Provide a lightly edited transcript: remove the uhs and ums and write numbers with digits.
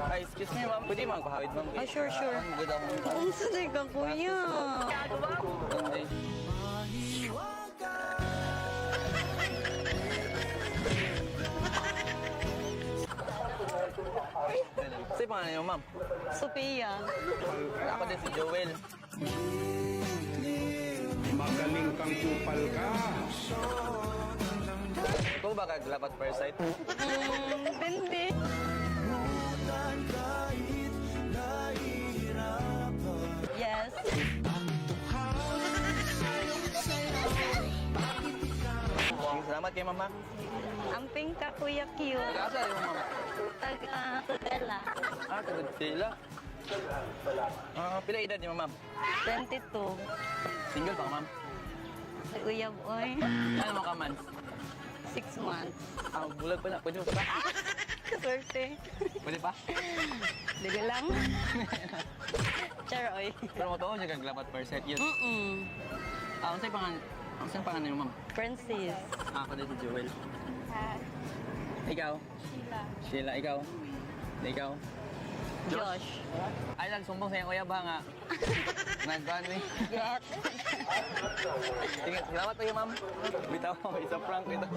Ay, excuse me, ma'am. Pwede magpahawid, ma'am. Ah, sure. Ang good ako. Ang sanay ka, kuya. Ay. Say pangalan niyo, ma'am. Sophia. Ako din si Joel. Magaling kang kupal ka. Ikaw ba kaglapat first sight? Depende. Yes. Salamat kay mama. Amping ka, kuya cute. Nag-asa yung mama. Taga Tudela. Ah, kagod sila. Pila edad niyo, ma'am? 22. Single pa ka, ma'am? Si kuya boy. Ano mo ka, man? 6 months. Bulag pa na. Pwede mo pa? Swerte. Pwede pa? Diga lang. Charoy. Pero mo to, siya kaglapat first sight yun. Ang sa'yo pangalan? Ang sa'yo pangalan niyo, ma'am? Francis. Ako din si Joel. Ikaw? Sheila, ikaw? Ikaw? Josh. Ay, nagsumbong sa'yo, kuya ba nga? Nagkuhan mo eh. Yes. Sige, salamat kayo, ma'am. Bitaw, isa prank ito.